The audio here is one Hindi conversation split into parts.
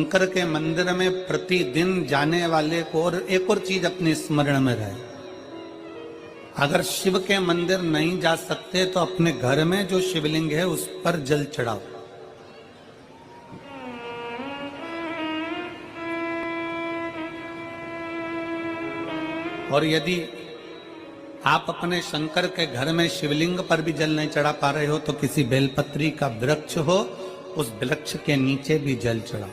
शंकर के मंदिर में प्रतिदिन जाने वाले को और एक और चीज अपने स्मरण में रहे, अगर शिव के मंदिर नहीं जा सकते तो अपने घर में जो शिवलिंग है उस पर जल चढ़ाओ। और यदि आप अपने शंकर के घर में शिवलिंग पर भी जल नहीं चढ़ा पा रहे हो तो किसी बेलपत्री का वृक्ष हो, उस वृक्ष के नीचे भी जल चढ़ाओ।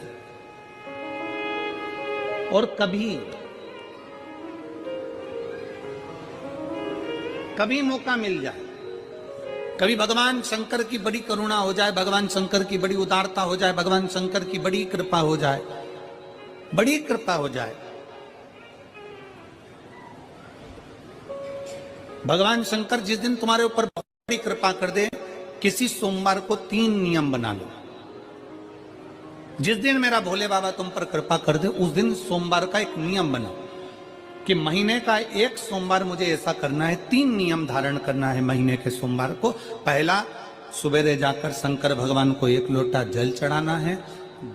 और कभी मौका मिल जाए, कभी भगवान शंकर की बड़ी करुणा हो जाए, भगवान शंकर की बड़ी उदारता हो जाए, भगवान शंकर की बड़ी कृपा हो जाए, बड़ी कृपा हो जाए, भगवान शंकर जिस दिन तुम्हारे ऊपर बड़ी कृपा कर दे, किसी सोमवार को 3 नियम बना लो। जिस दिन मेरा भोले बाबा तुम पर कृपा कर दे उस दिन सोमवार का एक नियम बनाओ कि महीने का एक सोमवार मुझे ऐसा करना है, 3 नियम धारण करना है महीने के सोमवार को। पहला, सुबेरे जाकर शंकर भगवान को 1 लोटा जल चढ़ाना है।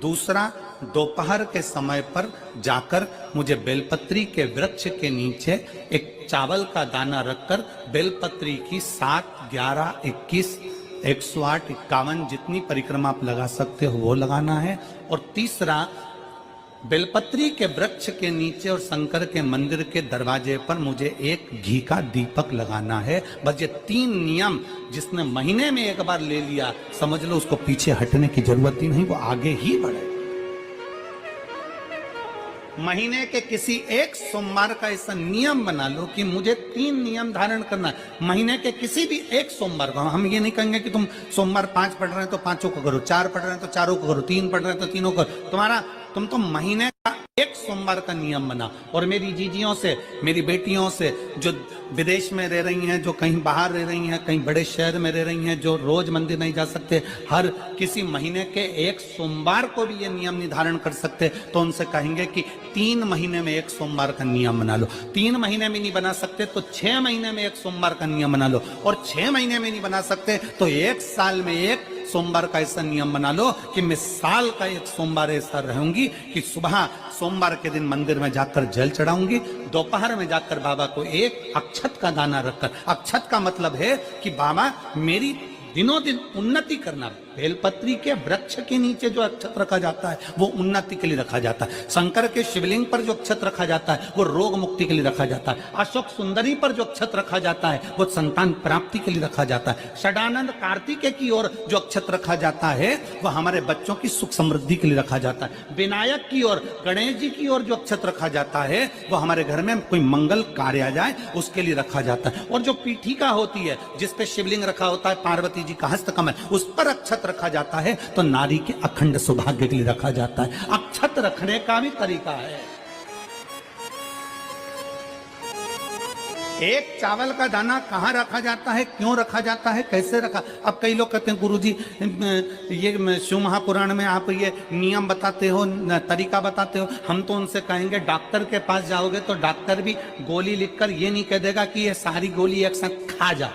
दूसरा, दोपहर के समय पर जाकर मुझे बेलपत्री के वृक्ष के नीचे एक चावल का दाना रखकर बेलपत्री की 7, 11, 21, 108, 51 जितनी परिक्रमा आप लगा सकते हो वो लगाना है। और तीसरा, बेलपत्री के वृक्ष के नीचे और शंकर के मंदिर के दरवाजे पर मुझे एक घी का दीपक लगाना है। बस ये 3 नियम जिसने महीने में एक बार ले लिया, समझ लो उसको पीछे हटने की जरूरत ही नहीं, वो आगे ही बढ़े। महीने के किसी एक सोमवार का ऐसा नियम बना लो कि मुझे 3 नियम धारण करना है महीने के किसी भी एक सोमवार को। हम ये नहीं कहेंगे कि तुम सोमवार 5 पढ़ रहे हैं तो 5 को करो, 4 पढ़ रहे हैं तो 4 को करो, 3 पढ़ रहे हैं तो 3 को करो। तुम तो महीने का एक सोमवार का नियम बना। और मेरी जीजियों से, मेरी बेटियों से जो विदेश में रह रही हैं, जो कहीं बाहर रह रही हैं, कहीं बड़े शहर में रह रही हैं, जो रोज मंदिर नहीं जा सकते, हर किसी महीने के एक सोमवार को भी ये नियम निर्धारण कर सकते, तो उनसे कहेंगे कि 3 महीने में एक सोमवार का नियम बना लो। 3 महीने में नहीं बना सकते तो 6 महीने में एक सोमवार का नियम बना लो। और 6 महीने में नहीं बना सकते तो 1 साल में एक सोमवार का ऐसा नियम बना लो कि मैं साल का एक सोमवार ऐसा रहूंगी कि सुबह सोमवार के दिन मंदिर में जाकर जल चढ़ाऊंगी, दोपहर में जाकर बाबा को एक अक्षत का दाना रखकर, अक्षत का मतलब है कि बाबा मेरी दिनों दिन उन्नति करना। बेलपत्री के वृक्ष के नीचे जो अक्षत रखा जाता है वो उन्नति के लिए रखा जाता है। शंकर के शिवलिंग पर जो अक्षत रखा जाता है वो रोग मुक्ति के लिए रखा जाता है। अशोक सुंदरी पर जो अक्षत रखा जाता है वो संतान प्राप्ति के लिए रखा जाता है। षडानंद कार्तिकेय की ओर जो अक्षत रखा जाता है वो हमारे बच्चों की सुख समृद्धि के लिए रखा जाता है। विनायक की ओर, गणेश जी की ओर जो अक्षत रखा जाता है वो हमारे घर में कोई मंगल कार्य आ जाए उसके लिए रखा जाता है। और जो पीठिका होती है जिसपे शिवलिंग रखा होता है, पार्वती जी का हस्तकमल, उस पर अक्षत रखा जाता है तो नारी के अखंड सौभाग्य के लिए रखा जाता है। अक्षत रखने का भी तरीका है। एक चावल का दाना कहां रखा जाता है, क्यों रखा जाता है, कैसे रखा। अब कई लोग कहते हैं गुरुजी ये शिव महापुराण में आप ये नियम बताते हो, तरीका बताते हो। हम तो उनसे कहेंगे डॉक्टर के पास जाओगे तो डॉक्टर भी गोली लिखकर ये नहीं कह देगा कि ये सारी गोली एक साथ खा जा।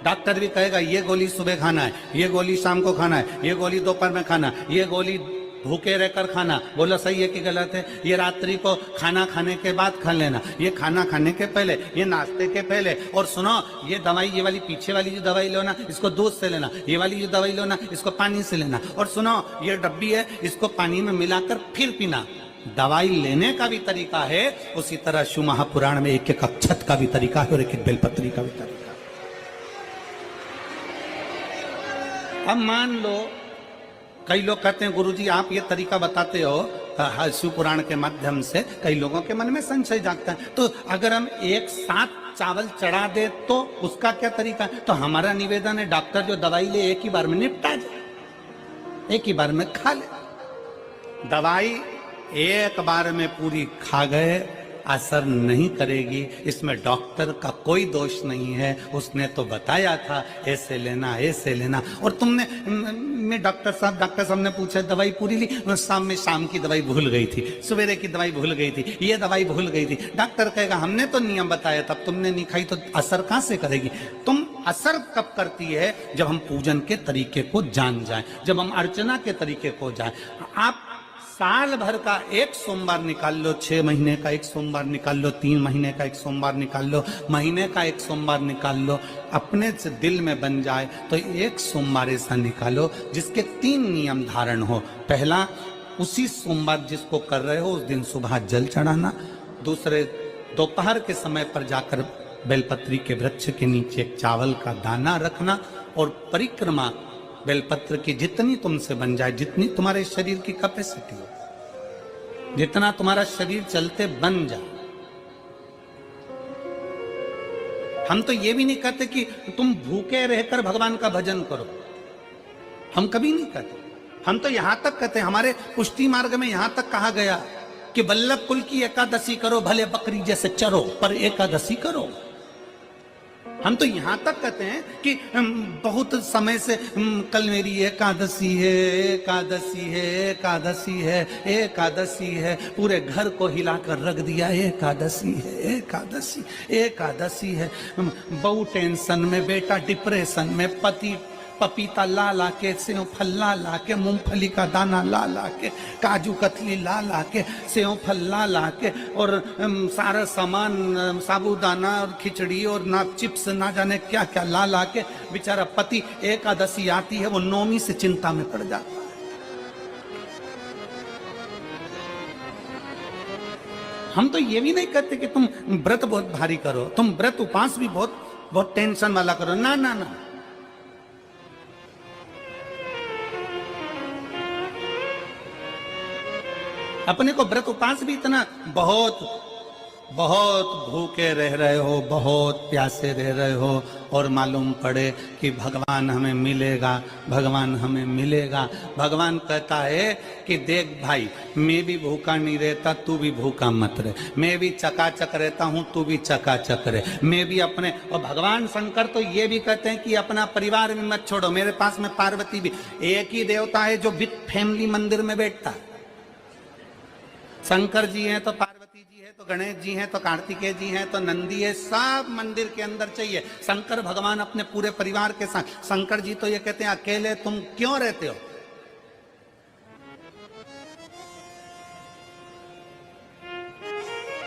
डॉक्टर भी कहेगा ये गोली सुबह खाना है, ये गोली शाम को खाना है, ये गोली दोपहर में खाना, ये गोली भूखे रहकर खाना। बोलो सही है कि गलत है। ये रात्रि को खाना खाने के बाद खा लेना, ये खाना खाने के पहले, ये नाश्ते के पहले। और सुनो, ये दवाई, ये वाली पीछे वाली जो दवाई लो ना इसको दूध से लेना, ये वाली जो दवाई लो ना इसको पानी से लेना। और सुनो, ये डब्बी है इसको पानी में मिलाकर फिर पीना। दवाई लेने का भी तरीका है, उसी तरह शिव महापुराण में एक एक अक्षत का भी तरीका है और एक एक बेलपत्री का भी तरीका है। अब मान लो कई लोग कहते हैं गुरुजी आप ये तरीका बताते हो शिव पुराण के माध्यम से, कई लोगों के मन में संशय जागता है, तो अगर हम एक साथ चावल चढ़ा दे तो उसका क्या तरीका है। तो हमारा निवेदन है डॉक्टर जो दवाई ले एक ही बार में निपटा जाए, एक ही बार में खा ले। दवाई एक बार में पूरी खा गए असर नहीं करेगी, इसमें डॉक्टर का कोई दोष नहीं है। उसने तो बताया था ऐसे लेना, ऐसे लेना। और तुमने मैं डॉक्टर साहब ने पूछा दवाई पूरी ली, शाम की दवाई भूल गई थी, सवेरे की दवाई भूल गई थी, ये दवाई भूल गई थी। डॉक्टर कहेगा हमने तो नियम बताया तब तुमने नहीं खाई, तो असर कहां से करेगी। तुम असर कब करती है जब हम पूजन के तरीके को जान जाएं, जब हम अर्चना के तरीके को जाएं। आप साल भर का एक सोमवार निकाल लो, 6 महीने का एक सोमवार निकाल लो, 3 महीने का एक सोमवार निकाल लो, महीने का एक सोमवार निकाल लो, अपने से दिल में बन जाए तो एक सोमवार ऐसा निकालो जिसके 3 नियम धारण हो। पहला, उसी सोमवार जिसको कर रहे हो उस दिन सुबह जल चढ़ाना। दूसरे, दोपहर के समय पर जाकर बेलपत्री के वृक्ष के नीचे एक चावल का दाना रखना और परिक्रमा बेलपत्र की जितनी तुमसे बन जाए, जितनी तुम्हारे शरीर की कैपेसिटी हो, जितना तुम्हारा शरीर चलते बन जाए। हम तो ये भी नहीं कहते कि तुम भूखे रहकर भगवान का भजन करो, हम कभी नहीं कहते। हम तो यहां तक कहते हैं, हमारे पुष्टि मार्ग में यहां तक कहा गया कि वल्लभ कुल की एकादशी करो, भले बकरी जैसे चरो पर एकादशी करो। हम तो यहां तक कहते हैं कि बहुत समय से कल मेरी एकादशी है, एकादशी है, एकादशी है, एकादशी है, पूरे घर को हिलाकर रख दिया, एकादशी है, एकादशी, एकादशी है। बहू टेंशन में, बेटा डिप्रेशन में, पति पपीता ला ला के, सेव फल ला ला के, मूंगफली का दाना ला ला के, काजू कतली ला ला के, सेव फल ला ला के, और सारा सामान, साबूदाना और खिचड़ी और ना चिप्स ना जाने क्या क्या ला ला के, बेचारा पति एकादशी आती है वो नौमी से चिंता में पड़ जाता है। हम तो ये भी नहीं कहते कि तुम व्रत बहुत भारी करो, तुम व्रत उपास भी बहुत बहुत टेंशन वाला करो, ना ना ना। अपने को व्रत उपास भी इतना बहुत बहुत भूखे रह रहे हो, बहुत प्यासे रह रहे हो, और मालूम पड़े कि भगवान हमें मिलेगा, भगवान हमें मिलेगा। भगवान कहता है कि देख भाई, मैं भी भूखा नहीं रहता, तू भी भूखा मत रहे, मैं भी चकाचक रहता हूँ, तू भी चकाचक रहे, मैं भी अपने। और भगवान शंकर तो ये भी कहते हैं कि अपना परिवार भी मत छोड़ो। मेरे पास में पार्वती भी, एक ही देवता है जो विद फैमिली मंदिर में बैठता है। शंकर जी हैं तो पार्वती जी है, तो गणेश जी हैं, तो कार्तिकेय जी हैं, तो नंदी है, सब मंदिर के अंदर चाहिए। शंकर भगवान अपने पूरे परिवार के साथ। शंकर जी तो ये कहते हैं अकेले तुम क्यों रहते हो,